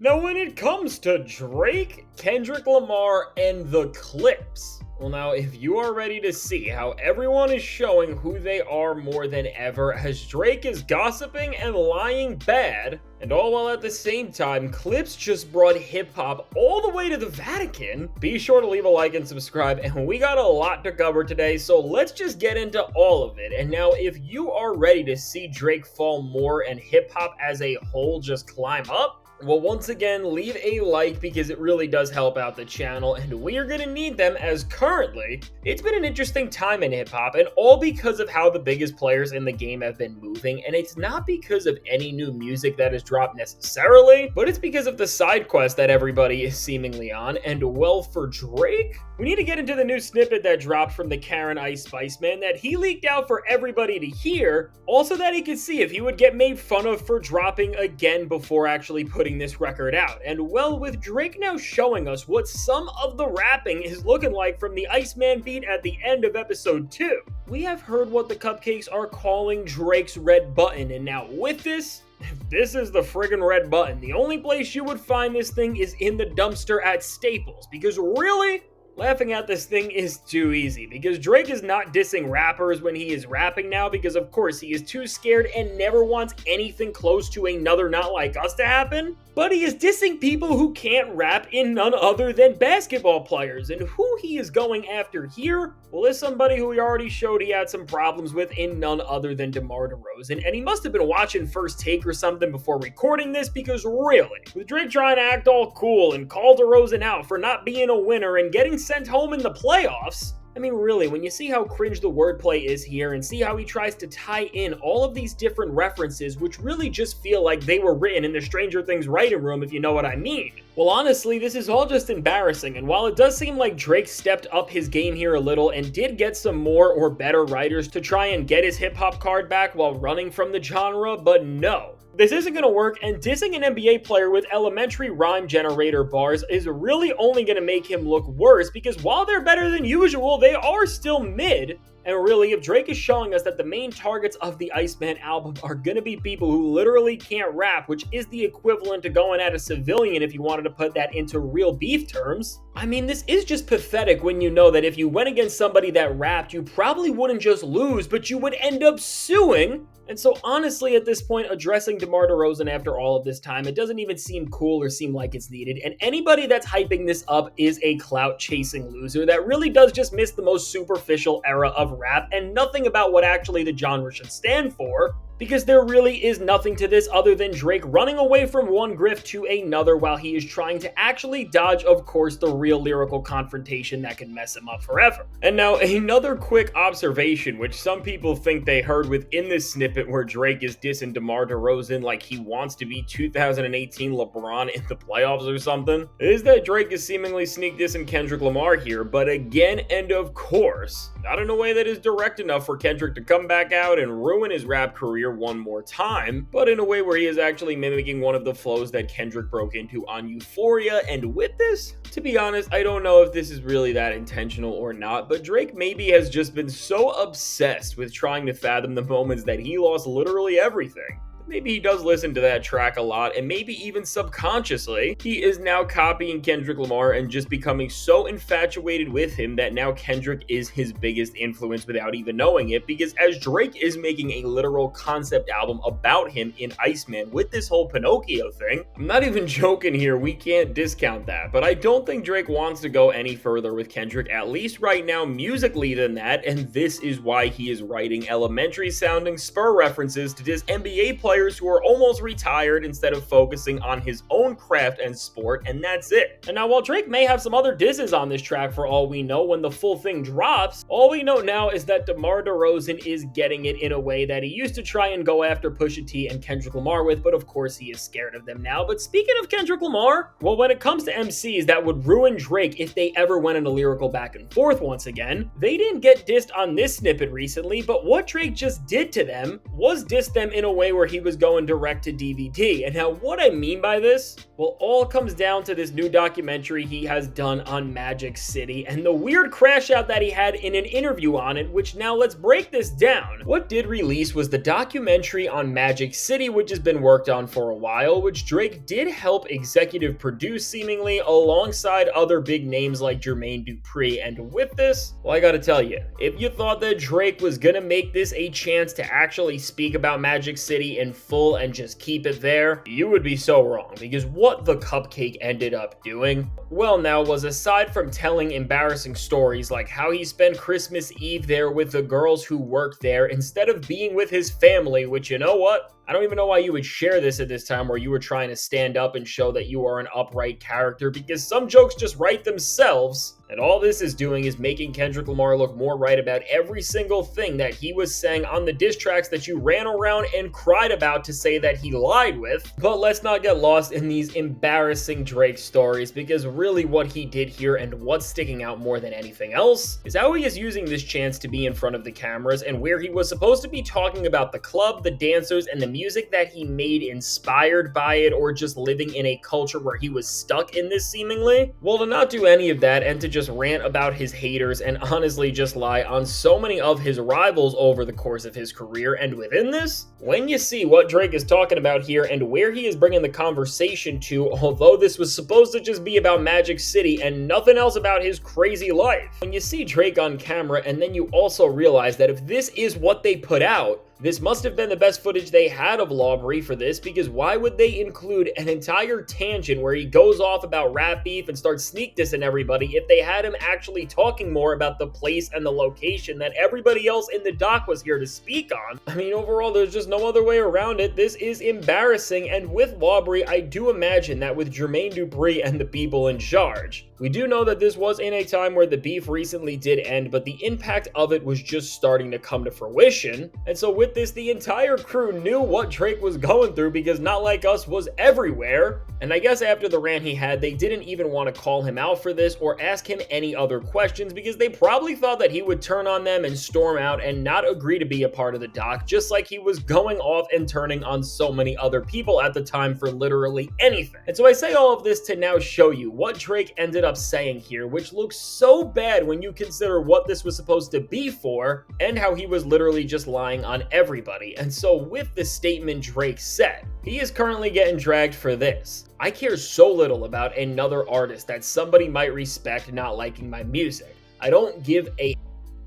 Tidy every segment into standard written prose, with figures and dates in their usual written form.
Now, when it comes to Drake, Kendrick Lamar, and the Clipse, well, now, if you are ready to see how everyone is showing who they are more than ever, as Drake is gossiping and lying bad, and all while at the same time, Clipse just brought hip-hop all the way to the Vatican, be sure to leave a like and subscribe, and we got a lot to cover today, so let's just get into all of it. And now, if you are ready to see Drake fall more and hip-hop as a whole just climb up, well, once again, leave a like because it really does help out the channel, and we are going to need them as currently, it's been an interesting time in hip-hop, and all because of how the biggest players in the game have been moving, and it's not because of any new music that has dropped necessarily, but it's because of the side quest that everybody is seemingly on, and well, for Drake, we need to get into the new snippet that dropped from the Karen Iceman that he leaked out for everybody to hear, also that he could see if he would get made fun of for dropping again before actually putting this record out. And well, with Drake now showing us what some of the rapping is looking like from the Iceman beat at the end of episode 2, we have heard what the cupcakes are calling Drake's red button, and now with this, this is the friggin' red button. The only place you would find this thing is in the dumpster at Staples, because really, laughing at this thing is too easy, because Drake is not dissing rappers when he is rapping now, because of course he is too scared and never wants anything close to another Not Like Us to happen, but he is dissing people who can't rap in none other than basketball players, and who he is going after here, well, is somebody who he already showed he had some problems with in none other than DeMar Derozan, and he must have been watching First Take or something before recording this, because really, with Drake trying to act all cool and call Derozan out for not being a winner and getting sent home in the playoffs, I mean, really, when you see how cringe the wordplay is here and see how he tries to tie in all of these different references, which really just feel like they were written in the Stranger Things writing room, if you know what I mean. Well, honestly, this is all just embarrassing, and while it does seem like Drake stepped up his game here a little and did get some more or better writers to try and get his hip-hop card back while running from the genre, but no. This isn't going to work, and dissing an NBA player with elementary rhyme generator bars is really only going to make him look worse, because while they're better than usual, they are still mid. And really, if Drake is showing us that the main targets of the Iceman album are going to be people who literally can't rap, which is the equivalent to going at a civilian if you wanted to put that into real beef terms, I mean, this is just pathetic when you know that if you went against somebody that rapped, you probably wouldn't just lose, but you would end up suing. And so honestly, at this point, addressing DeMar Derozan after all of this time, it doesn't even seem cool or seem like it's needed. And anybody that's hyping this up is a clout-chasing loser that really does just miss the most superficial era of rap and nothing about what actually the genre should stand for. Because there really is nothing to this other than Drake running away from one grift to another while he is trying to actually dodge, of course, the real lyrical confrontation that can mess him up forever. And now, another quick observation, which some people think they heard within this snippet where Drake is dissing DeMar Derozan like he wants to be 2018 LeBron in the playoffs or something, is that Drake is seemingly sneak dissing Kendrick Lamar here, but again, and of course, not in a way that is direct enough for Kendrick to come back out and ruin his rap career one more time, but in a way where he is actually mimicking one of the flows that Kendrick broke into on Euphoria. And with this, to be honest, I don't know if this is really that intentional or not, but Drake maybe has just been so obsessed with trying to fathom the moments that he lost literally everything. Maybe he does listen to that track a lot, and maybe even subconsciously, he is now copying Kendrick Lamar and just becoming so infatuated with him that now Kendrick is his biggest influence without even knowing it, because as Drake is making a literal concept album about him in Iceman with this whole Pinocchio thing, I'm not even joking here, we can't discount that, but I don't think Drake wants to go any further with Kendrick, at least right now musically than that, and this is why he is writing elementary sounding spur references to his NBA players who are almost retired instead of focusing on his own craft and sport, and that's it. And now while Drake may have some other disses on this track for all we know when the full thing drops, all we know now is that DeMar Derozan is getting it in a way that he used to try and go after Pusha T and Kendrick Lamar with, but of course he is scared of them now. But speaking of Kendrick Lamar, well, when it comes to MCs that would ruin Drake if they ever went in a lyrical back and forth once again, they didn't get dissed on this snippet recently, but what Drake just did to them was diss them in a way where he was was going direct to DVD. And now what I mean by this, well, all comes down to this new documentary he has done on Magic City and the weird crash out that he had in an interview on it, which now let's break this down. What did release was the documentary on Magic City, which has been worked on for a while, which Drake did help executive produce seemingly alongside other big names like Jermaine Dupri. And with this, well, I gotta tell you, if you thought that Drake was gonna make this a chance to actually speak about Magic City in full and just keep it there, you would be so wrong, because what the cupcake ended up doing, well, now was aside from telling embarrassing stories like how he spent Christmas Eve there with the girls who worked there instead of being with his family, which, you know what? I don't even know why you would share this at this time where you were trying to stand up and show that you are an upright character, because some jokes just write themselves. And all this is doing is making Kendrick Lamar look more right about every single thing that he was saying on the diss tracks that you ran around and cried about to say that he lied with. But let's not get lost in these embarrassing Drake stories, because really what he did here and what's sticking out more than anything else is how he is using this chance to be in front of the cameras and where he was supposed to be talking about the club, the dancers, and the music that he made inspired by it, or just living in a culture where he was stuck in this seemingly. Well, to not do any of that and to just rant about his haters and honestly just lie on so many of his rivals over the course of his career. And within this, when you see what Drake is talking about here and where he is bringing the conversation to, although this was supposed to just be about Magic City and nothing else about his crazy life, when you see Drake on camera and then you also realize that if this is what they put out, this must have been the best footage they had of Lawbury for this, because why would they include an entire tangent where he goes off about rap beef and starts sneak dissing everybody if they had him actually talking more about the place and the location that everybody else in the doc was here to speak on? I mean, overall, there's just no other way around it. This is embarrassing, and with Lawbury, I do imagine that with Jermaine Dupri and the people in charge, we do know that this was in a time where the beef recently did end, but the impact of it was just starting to come to fruition. And so with this, the entire crew knew what Drake was going through, because Not Like Us was everywhere. And I guess after the rant he had, they didn't even want to call him out for this or ask him any other questions, because they probably thought that he would turn on them and storm out and not agree to be a part of the doc, just like he was going off and turning on so many other people at the time for literally anything. And so I say all of this to now show you what Drake ended up saying here, which looks so bad when you consider what this was supposed to be for and how he was literally just lying on everybody. And so with the statement Drake said, he is currently getting dragged for this: "I care so little about another artist that somebody might respect not liking my music. I don't give a..."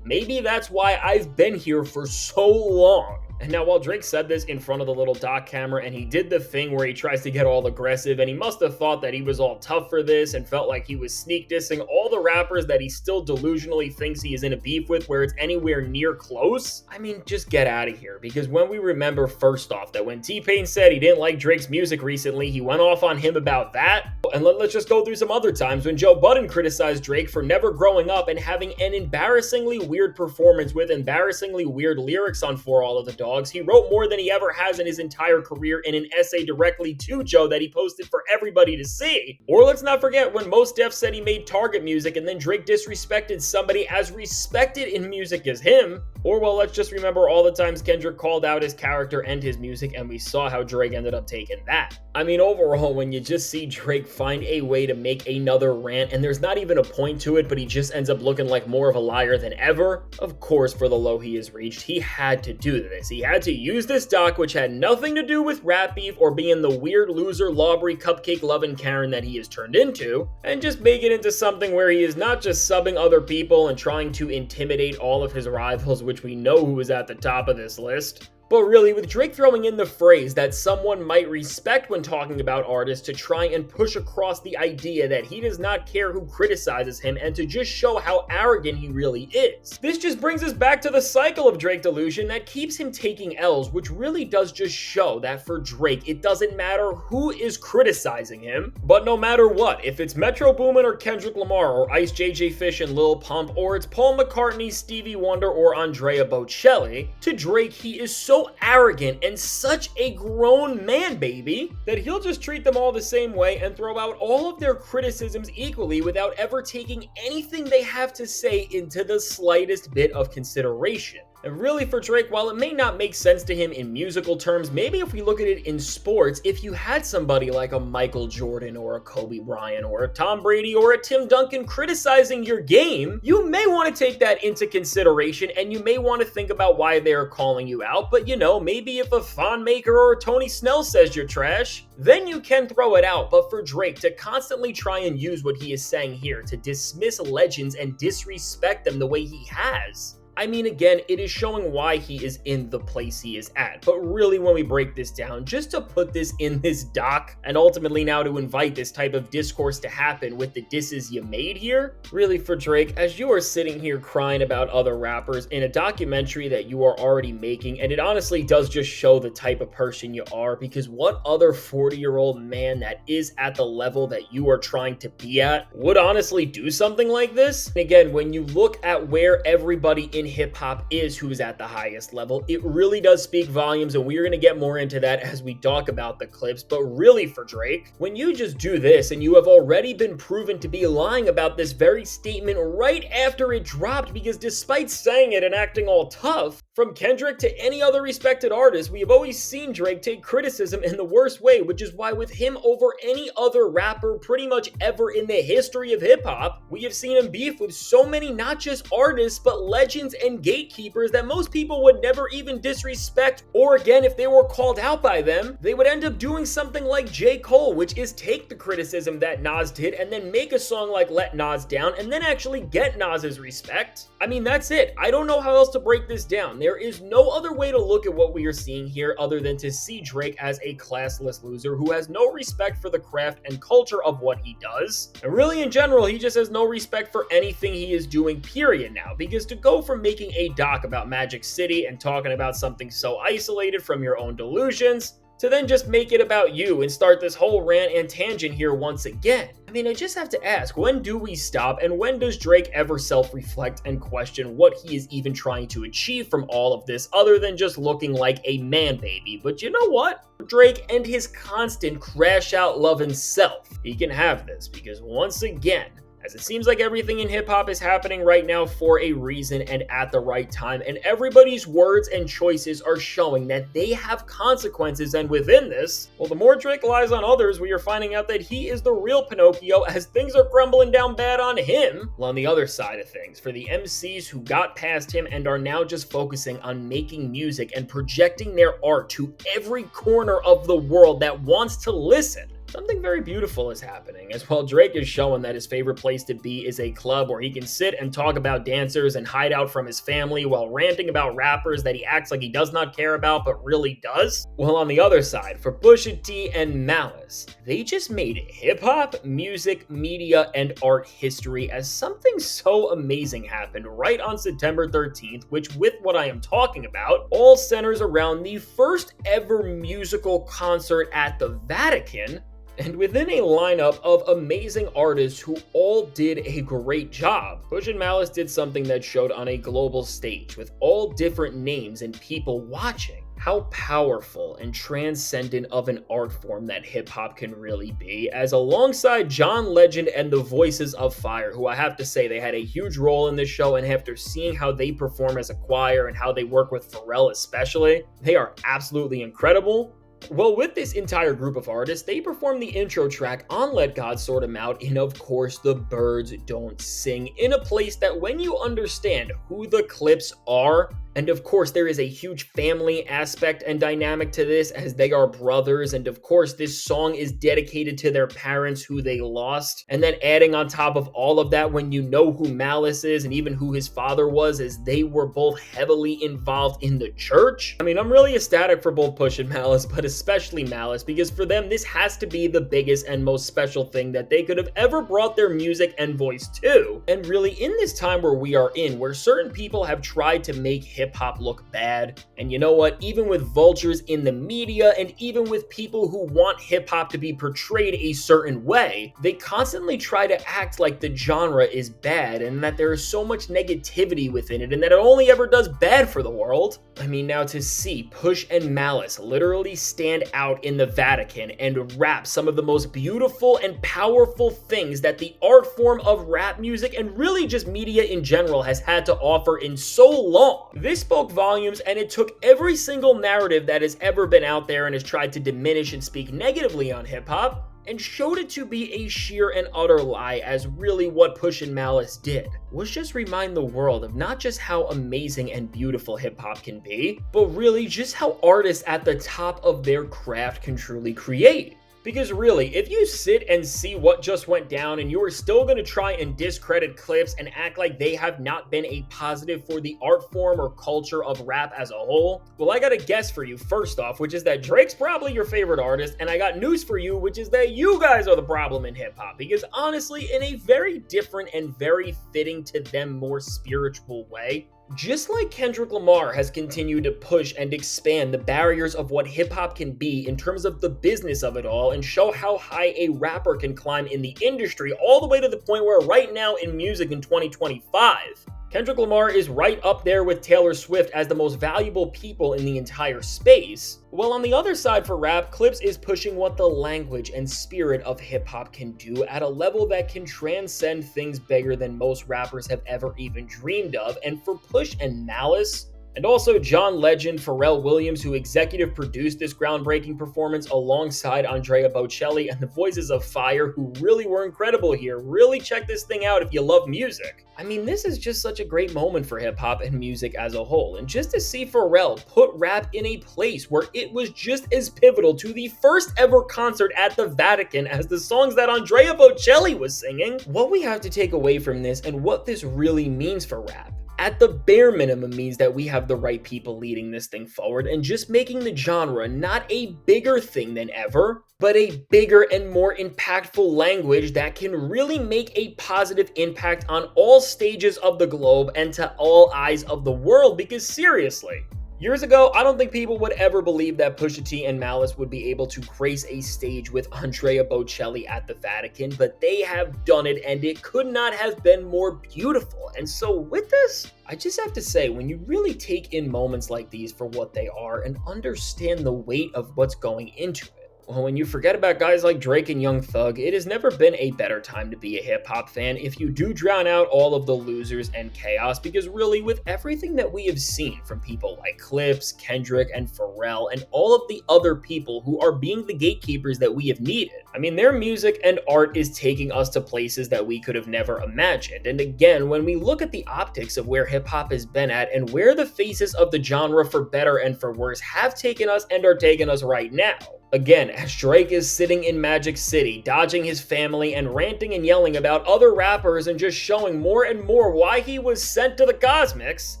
Maybe that's why I've been here for so long. And now while Drake said this in front of the little doc camera and he did the thing where he tries to get all aggressive, and he must have thought that he was all tough for this and felt like he was sneak dissing all the rappers that he still delusionally thinks he is in a beef with where it's anywhere near close, I mean, just get out of here. Because when we remember first off that when T-Pain said he didn't like Drake's music recently, he went off on him about that. And let's just go through some other times when Joe Budden criticized Drake for never growing up and having an embarrassingly weird performance with embarrassingly weird lyrics on For All of the Dogs. He wrote more than he ever has in his entire career in an essay directly to Joe that he posted for everybody to see. Or let's not forget when Mos Def said he made Target music and then Drake disrespected somebody as respected in music as him. Or, well, let's just remember all the times Kendrick called out his character and his music, and we saw how Drake ended up taking that. I mean, overall, when you just see Drake find a way to make another rant, and there's not even a point to it, but he just ends up looking like more of a liar than ever, of course, for the low he has reached, he had to do this. He had to use this doc, which had nothing to do with rap beef or being the weird loser, Lawbury, cupcake loving Karen that he has turned into, and just make it into something where he is not just subbing other people and trying to intimidate all of his rivals, which we know who is at the top of this list. But really, with Drake throwing in the phrase that someone might respect when talking about artists to try and push across the idea that he does not care who criticizes him and to just show how arrogant he really is. This just brings us back to the cycle of Drake delusion that keeps him taking L's, which really does just show that for Drake, it doesn't matter who is criticizing him, but no matter what, if it's Metro Boomin or Kendrick Lamar or Ice JJ Fish and Lil Pump, or it's Paul McCartney, Stevie Wonder, or Andrea Bocelli, to Drake, he is so arrogant and such a grown man baby that he'll just treat them all the same way and throw out all of their criticisms equally without ever taking anything they have to say into the slightest bit of consideration. And really for Drake, while it may not make sense to him in musical terms, maybe if we look at it in sports, if you had somebody like a Michael Jordan or a Kobe Bryant or a Tom Brady or a Tim Duncan criticizing your game, you may want to take that into consideration and you may want to think about why they're calling you out. But you know, maybe if a Thon Maker or a Tony Snell says you're trash, then you can throw it out. But for Drake to constantly try and use what he is saying here to dismiss legends and disrespect them the way he has, I mean, again, it is showing why he is in the place he is at. But really, when we break this down, just to put this in this doc, and ultimately now to invite this type of discourse to happen with the disses you made here, really for Drake, as you are sitting here crying about other rappers in a documentary that you are already making, and it honestly does just show the type of person you are, because what other 40-year-old man that is at the level that you are trying to be at would honestly do something like this? And again, when you look at where everybody in hip-hop is who is at the highest level, it really does speak volumes, and we're going to get more into that as we talk about the clips. But really for Drake, when you just do this and you have already been proven to be lying about this very statement right after it dropped, because despite saying it and acting all tough, from Kendrick to any other respected artist, we have always seen Drake take criticism in the worst way, which is why with him over any other rapper pretty much ever in the history of hip-hop, we have seen him beef with so many not just artists, but legends and gatekeepers that most people would never even disrespect, or again, if they were called out by them, they would end up doing something like J. Cole, which is take the criticism that Nas did and then make a song like Let Nas Down and then actually get Nas's respect. I mean, that's it. I don't know how else to break this down. There is no other way to look at what we are seeing here other than to see Drake as a classless loser who has no respect for the craft and culture of what he does. And really in general, he just has no respect for anything he is doing, period now. Because to go from making a doc about Magic City and talking about something so isolated from your own delusions, to then just make it about you and start this whole rant and tangent here once again. I mean, I just have to ask, when do we stop, and when does Drake ever self-reflect and question what he is even trying to achieve from all of this other than just looking like a man baby? But you know what? Drake and his constant crash out loving self, he can have this, because once again, as it seems like everything in hip-hop is happening right now for a reason and at the right time, and everybody's words and choices are showing that they have consequences, and within this, well, the more Drake lies on others, we are finding out that he is the real Pinocchio as things are crumbling down bad on him. Well, on the other side of things, for the MCs who got past him and are now just focusing on making music and projecting their art to every corner of the world that wants to listen, something very beautiful is happening, as while Drake is showing that his favorite place to be is a club where he can sit and talk about dancers and hide out from his family while ranting about rappers that he acts like he does not care about but really does. Well, on the other side, for Pusha T and Malice, they just made hip-hop, music, media, and art history as something so amazing happened right on September 13th, which with what I am talking about, all centers around the first ever musical concert at the Vatican, and within a lineup of amazing artists who all did a great job. Push and Malice did something that showed on a global stage with all different names and people watching how powerful and transcendent of an art form that hip-hop can really be, as alongside John Legend and the Voices of Fire, who I have to say they had a huge role in this show, and after seeing how they perform as a choir and how they work with Pharrell especially, they are absolutely incredible. Well, with this entire group of artists, they performed the intro track on Let God Sort 'Em Out in, of course, The Birds Don't Sing, in a place that when you understand who the Clipse are, and of course there is a huge family aspect and dynamic to this as they are brothers, and of course this song is dedicated to their parents who they lost, and then adding on top of all of that when you know who Malice is and even who his father was, as they were both heavily involved in the church. I mean, I'm really ecstatic for both Push and Malice, but especially Malice, because for them this has to be the biggest and most special thing that they could have ever brought their music and voice to. And really in this time where we are in, where certain people have tried to make hip-hop look bad, and you know what, even with vultures in the media and even with people who want hip-hop to be portrayed a certain way, they constantly try to act like the genre is bad and that there is so much negativity within it and that it only ever does bad for the world. I mean, now to see Push and Malice literally stand out in the Vatican and rap some of the most beautiful and powerful things that the art form of rap music and really just media in general has had to offer in so long. This This spoke volumes, and it took every single narrative that has ever been out there and has tried to diminish and speak negatively on hip-hop, and showed it to be a sheer and utter lie, as really what Push and Malice did was just remind the world of not just how amazing and beautiful hip-hop can be, but really just how artists at the top of their craft can truly create. Because really, if you sit and see what just went down and you are still going to try and discredit Clipse and act like they have not been a positive for the art form or culture of rap as a whole, well, I got a guess for you first off, which is that Drake's probably your favorite artist, and I got news for you, which is that you guys are the problem in hip-hop. Because honestly, in a very different and very fitting to them more spiritual way, just like Kendrick Lamar has continued to push and expand the barriers of what hip-hop can be in terms of the business of it all and show how high a rapper can climb in the industry, all the way to the point where right now in music in 2025, Kendrick Lamar is right up there with Taylor Swift as the most valuable people in the entire space. While on the other side for rap, Clipse is pushing what the language and spirit of hip-hop can do at a level that can transcend things bigger than most rappers have ever even dreamed of. And for Push and Malice, and also John Legend, Pharrell Williams, who executive produced this groundbreaking performance alongside Andrea Bocelli and the Voices of Fire, who really were incredible here. Really check this thing out if you love music. I mean, this is just such a great moment for hip-hop and music as a whole. And just to see Pharrell put rap in a place where it was just as pivotal to the first ever concert at the Vatican as the songs that Andrea Bocelli was singing, what we have to take away from this and what this really means for rap, at the bare minimum, means that we have the right people leading this thing forward and just making the genre not a bigger thing than ever, but a bigger and more impactful language that can really make a positive impact on all stages of the globe and to all eyes of the world. Because seriously, years ago, I don't think people would ever believe that Pusha T and Malice would be able to grace a stage with Andrea Bocelli at the Vatican, but they have done it, and it could not have been more beautiful. And so with this, I just have to say, when you really take in moments like these for what they are and understand the weight of what's going into it, well, when you forget about guys like Drake and Young Thug, it has never been a better time to be a hip-hop fan if you do drown out all of the losers and chaos. Because really, with everything that we have seen from people like Clipse, Kendrick, and Pharrell, and all of the other people who are being the gatekeepers that we have needed, I mean, their music and art is taking us to places that we could have never imagined. And again, when we look at the optics of where hip-hop has been at and where the faces of the genre, for better and for worse, have taken us and are taking us right now, again, as Drake is sitting in Magic City, dodging his family and ranting and yelling about other rappers and just showing more and more why he was sent to the cosmics.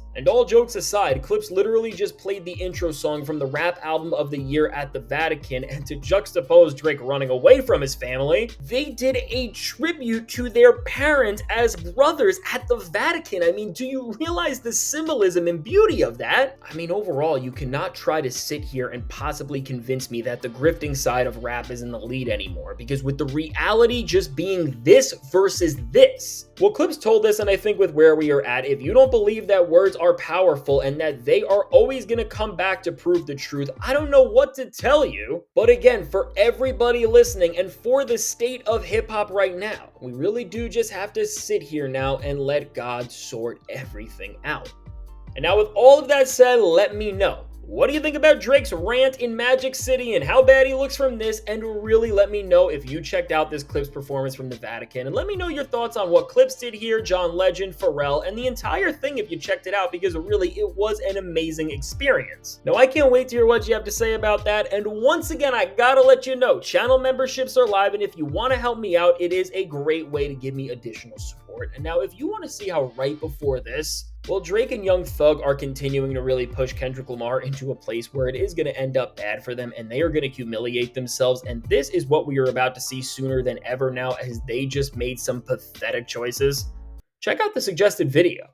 And all jokes aside, Clipse literally just played the intro song from the rap album of the year at the Vatican, and to juxtapose Drake running away from his family, they did a tribute to their parents as brothers at the Vatican. I mean, do you realize the symbolism and beauty of that? I mean, overall, you cannot try to sit here and possibly convince me that the grifting side of rap is in the lead anymore, because with the reality just being this versus this, well, Clipse told us, and I think with where we are at, if you don't believe that words are powerful and that they are always going to come back to prove the truth, I don't know what to tell you. But again, for everybody listening and for the state of hip-hop right now, we really do just have to sit here now and let God sort everything out. And now with all of that said, let me know, what do you think about Drake's rant in Magic City and how bad he looks from this? And really let me know if you checked out this Clipse performance from the Vatican. And let me know your thoughts on what Clipse did here, John Legend, Pharrell, and the entire thing if you checked it out, because really it was an amazing experience. Now I can't wait to hear what you have to say about that. And once again, I gotta let you know, channel memberships are live, and if you want to help me out, it is a great way to give me additional support. And now if you want to see how right before this, well, Drake and Young Thug are continuing to really push Kendrick Lamar into a place where it is going to end up bad for them and they are going to humiliate themselves. And this is what we are about to see sooner than ever now, as they just made some pathetic choices. Check out the suggested video.